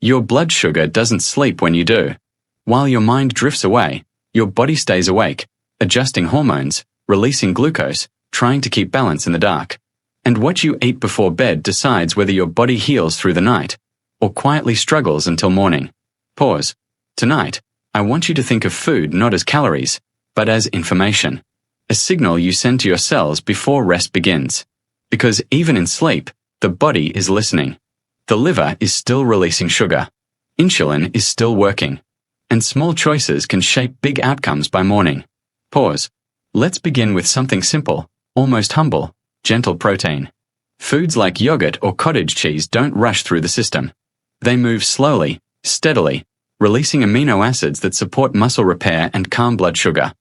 Your blood sugar doesn't sleep when you do. While your mind drifts away, your body stays awake, adjusting hormones, releasing glucose, trying to keep balance in the dark. And what you eat before bed decides whether your body heals through the night, or quietly struggles until morning. Pause. Tonight, I want you to think of food not as calories, but as information. A signal you send to your cells before rest begins. Because even in sleep, the body is listening. The liver is still releasing sugar. Insulin is still working. And small choices can shape big outcomes by morning. Pause. Let's begin with something simple, almost humble, gentle protein. Foods like yogurt or cottage cheese don't rush through the system. They move slowly, steadily, releasing amino acids that support muscle repair and calm blood sugar.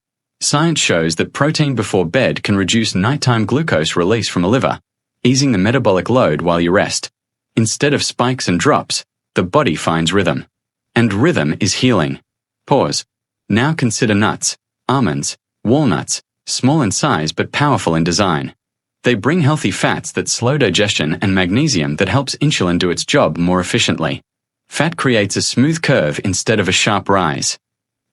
Science shows that protein before bed can reduce nighttime glucose release from the liver, easing the metabolic load while you rest. Instead of spikes and drops, the body finds rhythm. And rhythm is healing. Pause. Now consider nuts, almonds, walnuts, small in size but powerful in design. They bring healthy fats that slow digestion and magnesium that helps insulin do its job more efficiently. Fat creates a smooth curve instead of a sharp rise.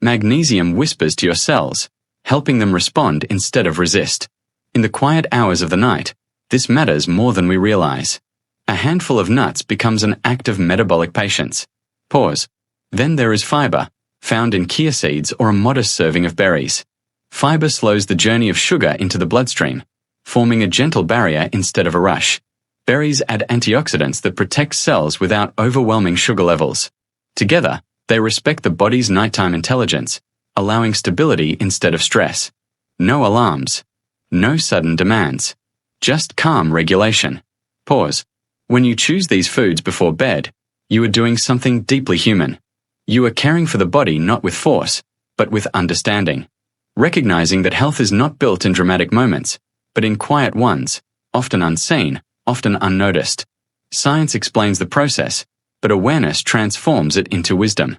Magnesium whispers to your cells, helping them respond instead of resist. In the quiet hours of the night, this matters more than we realize. A handful of nuts becomes an act of metabolic patience. Pause. Then there is fiber, found in chia seeds or a modest serving of berries. Fiber slows the journey of sugar into the bloodstream, forming a gentle barrier instead of a rush. Berries add antioxidants that protect cells without overwhelming sugar levels. Together, they respect the body's nighttime intelligence, allowing stability instead of stress. No alarms. No sudden demands. Just calm regulation. Pause. When you choose these foods before bed, you are doing something deeply human. You are caring for the body not with force, but with understanding. Recognizing that health is not built in dramatic moments, but in quiet ones, often unseen, often unnoticed. Science explains the process, but awareness transforms it into wisdom.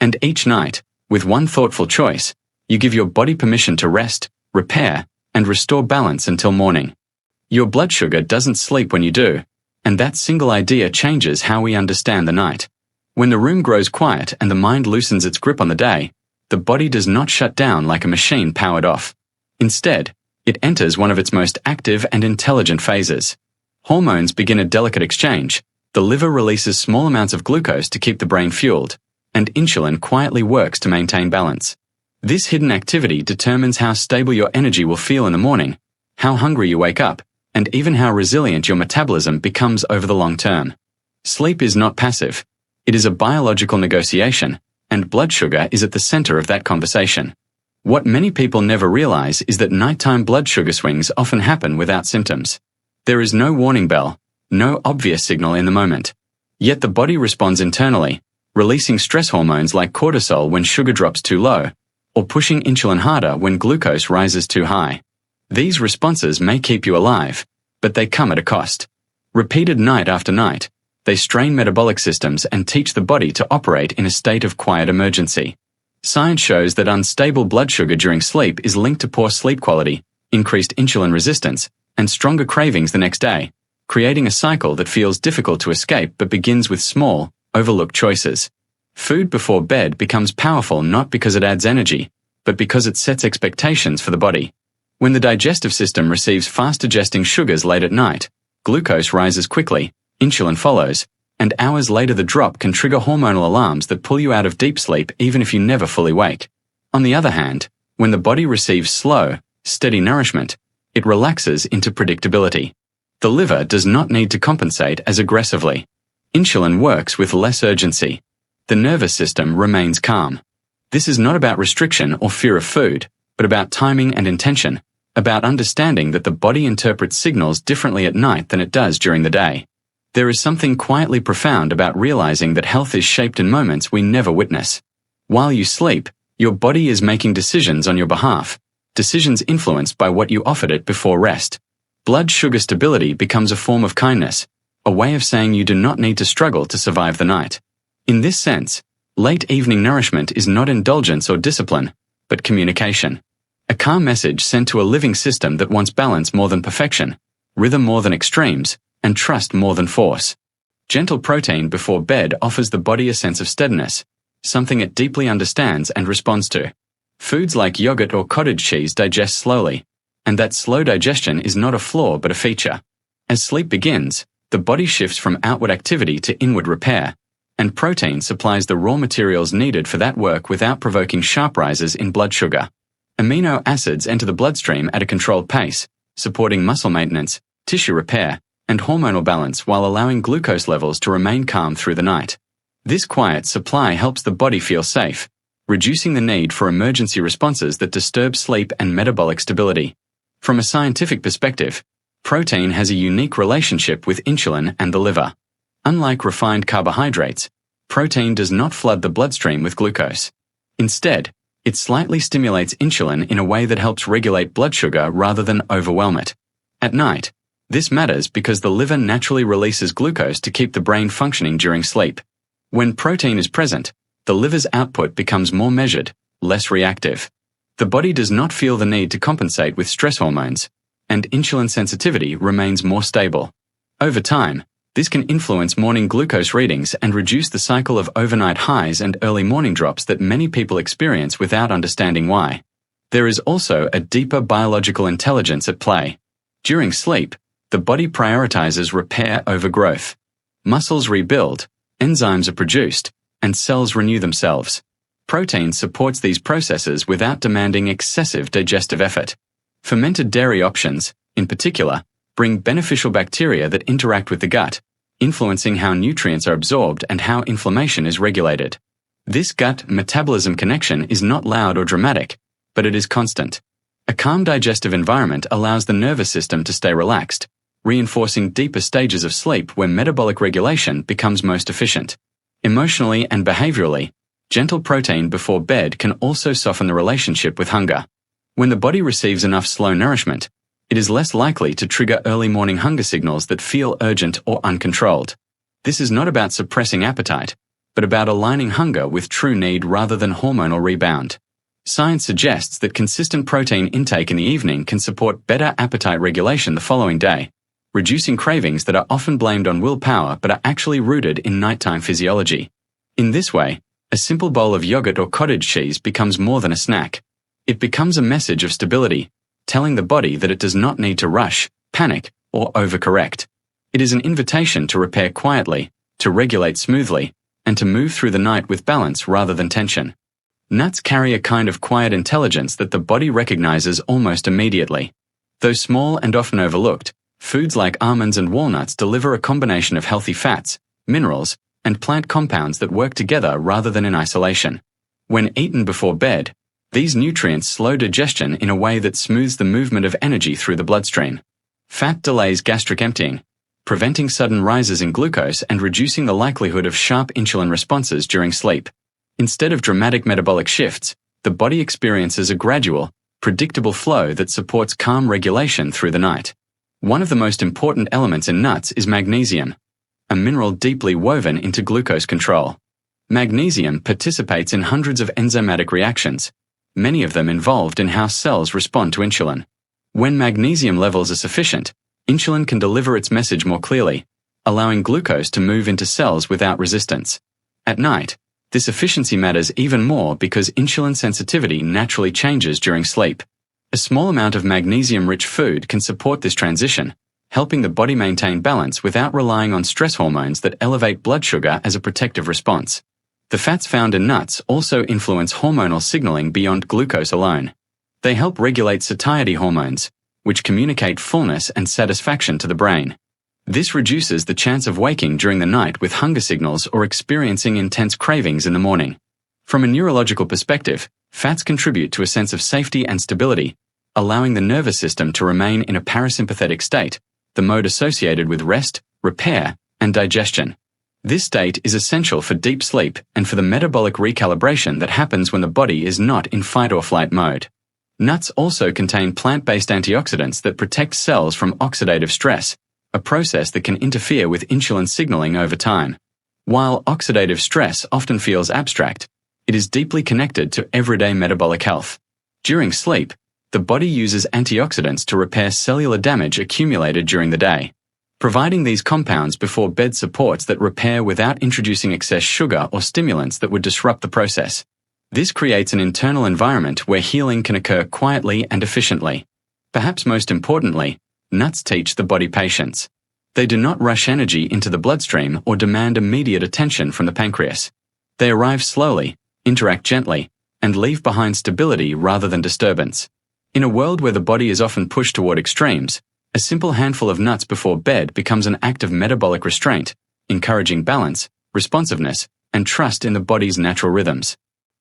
And each night, with one thoughtful choice, you give your body permission to rest, repair, and restore balance until morning. Your blood sugar doesn't sleep when you do, and that single idea changes how we understand the night. When the room grows quiet and the mind loosens its grip on the day, the body does not shut down like a machine powered off. Instead, it enters one of its most active and intelligent phases. Hormones begin a delicate exchange. The liver releases small amounts of glucose to keep the brain fueled, and insulin quietly works to maintain balance. This hidden activity determines how stable your energy will feel in the morning, how hungry you wake up, and even how resilient your metabolism becomes over the long term. Sleep is not passive. It is a biological negotiation, and blood sugar is at the center of that conversation. What many people never realize is that nighttime blood sugar swings often happen without symptoms. There is no warning bell, no obvious signal in the moment. Yet the body responds internally, releasing stress hormones like cortisol when sugar drops too low, or pushing insulin harder when glucose rises too high. These responses may keep you alive, but they come at a cost. Repeated night after night, they strain metabolic systems and teach the body to operate in a state of quiet emergency. Science shows that unstable blood sugar during sleep is linked to poor sleep quality, increased insulin resistance, and stronger cravings the next day, creating a cycle that feels difficult to escape but begins with small, overlooked choices. Food before bed becomes powerful not because it adds energy, but because it sets expectations for the body. When the digestive system receives fast-digesting sugars late at night, glucose rises quickly, insulin follows, and hours later the drop can trigger hormonal alarms that pull you out of deep sleep even if you never fully wake. On the other hand, when the body receives slow, steady nourishment, it relaxes into predictability. The liver does not need to compensate as aggressively. Insulin works with less urgency. The nervous system remains calm. This is not about restriction or fear of food, but about timing and intention, about understanding that the body interprets signals differently at night than it does during the day. There is something quietly profound about realizing that health is shaped in moments we never witness. While you sleep, your body is making decisions on your behalf, decisions influenced by what you offered it before rest. Blood sugar stability becomes a form of kindness, a way of saying you do not need to struggle to survive the night. In this sense, late evening nourishment is not indulgence or discipline, but communication. A calm message sent to a living system that wants balance more than perfection, rhythm more than extremes, and trust more than force. Gentle protein before bed offers the body a sense of steadiness, something it deeply understands and responds to. Foods like yogurt or cottage cheese digest slowly, and that slow digestion is not a flaw but a feature. As sleep begins, the body shifts from outward activity to inward repair, and protein supplies the raw materials needed for that work without provoking sharp rises in blood sugar. Amino acids enter the bloodstream at a controlled pace, supporting muscle maintenance, tissue repair, and hormonal balance while allowing glucose levels to remain calm through the night. This quiet supply helps the body feel safe, reducing the need for emergency responses that disturb sleep and metabolic stability. From a scientific perspective, protein has a unique relationship with insulin and the liver. Unlike refined carbohydrates, protein does not flood the bloodstream with glucose. Instead, it slightly stimulates insulin in a way that helps regulate blood sugar rather than overwhelm it. At night, this matters because the liver naturally releases glucose to keep the brain functioning during sleep. When protein is present, the liver's output becomes more measured, less reactive. The body does not feel the need to compensate with stress hormones, and insulin sensitivity remains more stable. Over time, this can influence morning glucose readings and reduce the cycle of overnight highs and early morning drops that many people experience without understanding why. There is also a deeper biological intelligence at play. During sleep, the body prioritizes repair over growth. Muscles rebuild, enzymes are produced, and cells renew themselves. Protein supports these processes without demanding excessive digestive effort. Fermented dairy options, in particular, bring beneficial bacteria that interact with the gut, influencing how nutrients are absorbed and how inflammation is regulated. This gut metabolism connection is not loud or dramatic, but it is constant. A calm digestive environment allows the nervous system to stay relaxed, reinforcing deeper stages of sleep where metabolic regulation becomes most efficient. Emotionally and behaviorally, gentle protein before bed can also soften the relationship with hunger. When the body receives enough slow nourishment, it is less likely to trigger early morning hunger signals that feel urgent or uncontrolled. This is not about suppressing appetite, but about aligning hunger with true need rather than hormonal rebound. Science suggests that consistent protein intake in the evening can support better appetite regulation the following day, reducing cravings that are often blamed on willpower but are actually rooted in nighttime physiology. In this way, a simple bowl of yogurt or cottage cheese becomes more than a snack. It becomes a message of stability, telling the body that it does not need to rush, panic, or overcorrect. It is an invitation to repair quietly, to regulate smoothly, and to move through the night with balance rather than tension. Nuts carry a kind of quiet intelligence that the body recognizes almost immediately. Though small and often overlooked, foods like almonds and walnuts deliver a combination of healthy fats, minerals, and plant compounds that work together rather than in isolation. When eaten before bed, these nutrients slow digestion in a way that smooths the movement of energy through the bloodstream. Fat delays gastric emptying, preventing sudden rises in glucose and reducing the likelihood of sharp insulin responses during sleep. Instead of dramatic metabolic shifts, the body experiences a gradual, predictable flow that supports calm regulation through the night. One of the most important elements in nuts is magnesium, a mineral deeply woven into glucose control. Magnesium participates in hundreds of enzymatic reactions, many of them involved in how cells respond to insulin. When magnesium levels are sufficient, insulin can deliver its message more clearly, allowing glucose to move into cells without resistance. At night, this efficiency matters even more because insulin sensitivity naturally changes during sleep. A small amount of magnesium-rich food can support this transition, helping the body maintain balance without relying on stress hormones that elevate blood sugar as a protective response. The fats found in nuts also influence hormonal signaling beyond glucose alone. They help regulate satiety hormones, which communicate fullness and satisfaction to the brain. This reduces the chance of waking during the night with hunger signals or experiencing intense cravings in the morning. From a neurological perspective, fats contribute to a sense of safety and stability, allowing the nervous system to remain in a parasympathetic state, the mode associated with rest, repair, and digestion. This state is essential for deep sleep and for the metabolic recalibration that happens when the body is not in fight-or-flight mode. Nuts also contain plant-based antioxidants that protect cells from oxidative stress, a process that can interfere with insulin signaling over time. While oxidative stress often feels abstract, it is deeply connected to everyday metabolic health. During sleep, the body uses antioxidants to repair cellular damage accumulated during the day. Providing these compounds before bed supports that repair without introducing excess sugar or stimulants that would disrupt the process. This creates an internal environment where healing can occur quietly and efficiently. Perhaps most importantly, nuts teach the body patience. They do not rush energy into the bloodstream or demand immediate attention from the pancreas. They arrive slowly, interact gently, and leave behind stability rather than disturbance. In a world where the body is often pushed toward extremes, a simple handful of nuts before bed becomes an act of metabolic restraint, encouraging balance, responsiveness, and trust in the body's natural rhythms.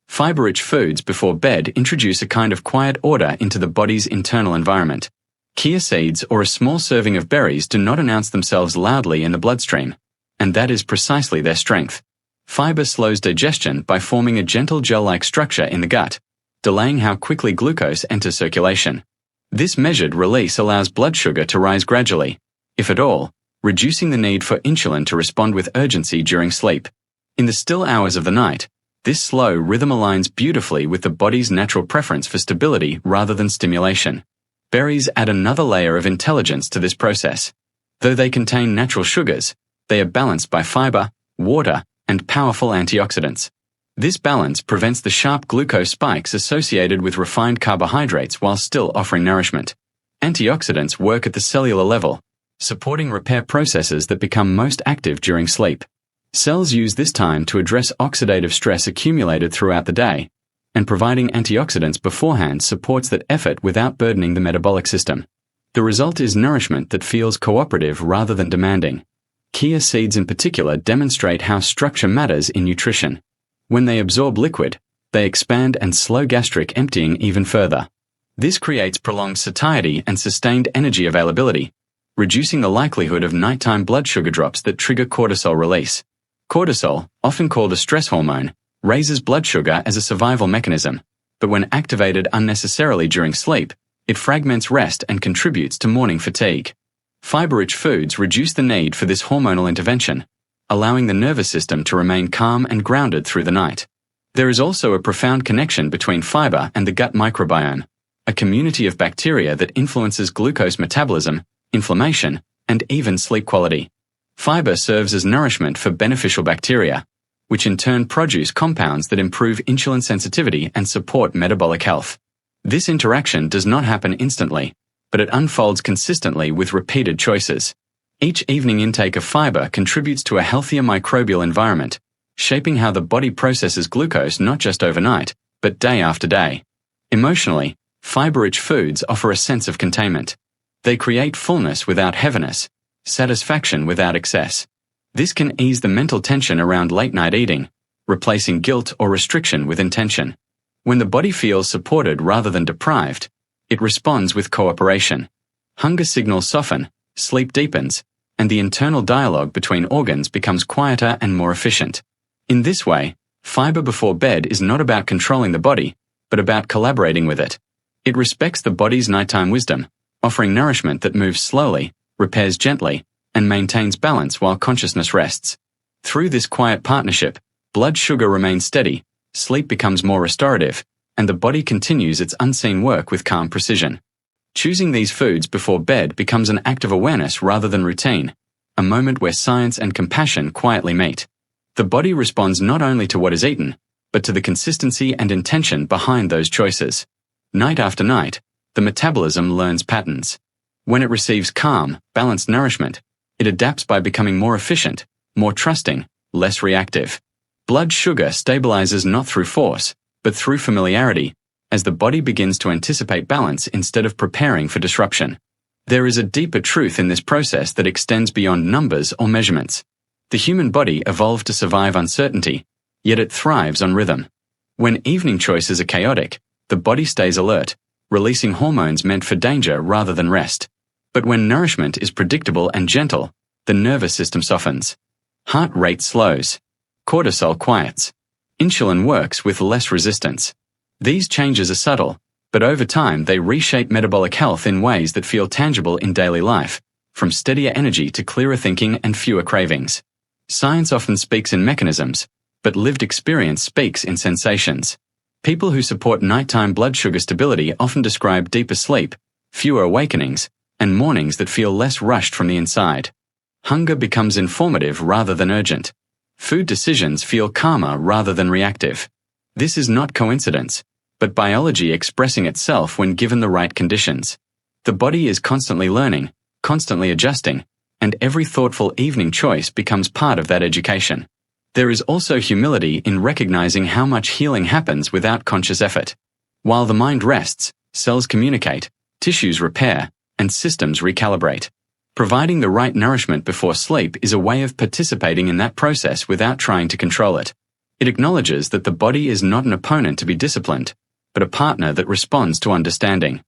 Fiber-rich foods before bed introduce a kind of quiet order into the body's internal environment. Chia seeds or a small serving of berries do not announce themselves loudly in the bloodstream, and that is precisely their strength. Fiber slows digestion by forming a gentle gel-like structure in the gut, delaying how quickly glucose enters circulation. This measured release allows blood sugar to rise gradually, if at all, reducing the need for insulin to respond with urgency during sleep. In the still hours of the night, this slow rhythm aligns beautifully with the body's natural preference for stability rather than stimulation. Berries add another layer of intelligence to this process. Though they contain natural sugars, they are balanced by fiber, water, and powerful antioxidants. This balance prevents the sharp glucose spikes associated with refined carbohydrates while still offering nourishment. Antioxidants work at the cellular level, supporting repair processes that become most active during sleep. Cells use this time to address oxidative stress accumulated throughout the day, and providing antioxidants beforehand supports that effort without burdening the metabolic system. The result is nourishment that feels cooperative rather than demanding. Chia seeds in particular demonstrate how structure matters in nutrition. When they absorb liquid, they expand and slow gastric emptying even further. This creates prolonged satiety and sustained energy availability, reducing the likelihood of nighttime blood sugar drops that trigger cortisol release. Cortisol, often called a stress hormone, raises blood sugar as a survival mechanism, but when activated unnecessarily during sleep, it fragments rest and contributes to morning fatigue. Fiber-rich foods reduce the need for this hormonal intervention, allowing the nervous system to remain calm and grounded through the night. There is also a profound connection between fiber and the gut microbiome, a community of bacteria that influences glucose metabolism, inflammation, and even sleep quality. Fiber serves as nourishment for beneficial bacteria, which in turn produce compounds that improve insulin sensitivity and support metabolic health. This interaction does not happen instantly, but it unfolds consistently with repeated choices. Each evening intake of fiber contributes to a healthier microbial environment, shaping how the body processes glucose not just overnight, but day after day. Emotionally, fiber-rich foods offer a sense of containment. They create fullness without heaviness, satisfaction without excess. This can ease the mental tension around late-night eating, replacing guilt or restriction with intention. When the body feels supported rather than deprived, it responds with cooperation. Hunger signals soften, sleep deepens, and the internal dialogue between organs becomes quieter and more efficient. In this way, fiber before bed is not about controlling the body, but about collaborating with it. It respects the body's nighttime wisdom, offering nourishment that moves slowly, repairs gently, and maintains balance while consciousness rests. Through this quiet partnership, blood sugar remains steady, sleep becomes more restorative, and the body continues its unseen work with calm precision. Choosing these foods before bed becomes an act of awareness rather than routine, a moment where science and compassion quietly meet. The body responds not only to what is eaten, but to the consistency and intention behind those choices. Night after night, the metabolism learns patterns. When it receives calm, balanced nourishment, it adapts by becoming more efficient, more trusting, less reactive. Blood sugar stabilizes not through force, but through familiarity, as the body begins to anticipate balance instead of preparing for disruption. There is a deeper truth in this process that extends beyond numbers or measurements. The human body evolved to survive uncertainty, yet it thrives on rhythm. When evening choices are chaotic, the body stays alert, releasing hormones meant for danger rather than rest. But when nourishment is predictable and gentle, the nervous system softens. Heart rate slows. Cortisol quiets. Insulin works with less resistance. These changes are subtle, but over time they reshape metabolic health in ways that feel tangible in daily life, from steadier energy to clearer thinking and fewer cravings. Science often speaks in mechanisms, but lived experience speaks in sensations. People who support nighttime blood sugar stability often describe deeper sleep, fewer awakenings, and mornings that feel less rushed from the inside. Hunger becomes informative rather than urgent. Food decisions feel calmer rather than reactive. This is not coincidence, but biology expressing itself when given the right conditions. The body is constantly learning, constantly adjusting, and every thoughtful evening choice becomes part of that education. There is also humility in recognizing how much healing happens without conscious effort. While the mind rests, cells communicate, tissues repair, and systems recalibrate. Providing the right nourishment before sleep is a way of participating in that process without trying to control it. It acknowledges that the body is not an opponent to be disciplined, but a partner that responds to understanding.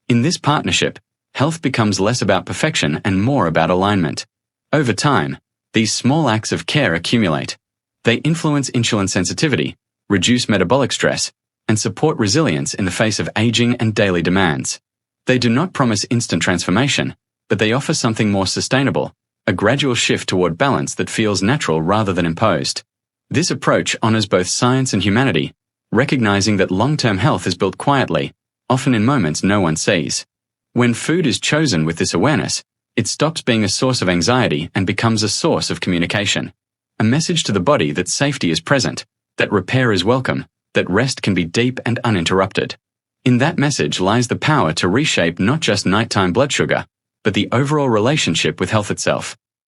In this partnership, health becomes less about perfection and more about alignment. Over time, these small acts of care accumulate. They influence insulin sensitivity, reduce metabolic stress, and support resilience in the face of aging and daily demands. They do not promise instant transformation, but they offer something more sustainable, a gradual shift toward balance that feels natural rather than imposed. This approach honors both science and humanity, recognizing that long-term health is built quietly, often in moments no one sees. When food is chosen with this awareness, it stops being a source of anxiety and becomes a source of communication. A message to the body that safety is present, that repair is welcome, that rest can be deep and uninterrupted. In that message lies the power to reshape not just nighttime blood sugar, but the overall relationship with health itself.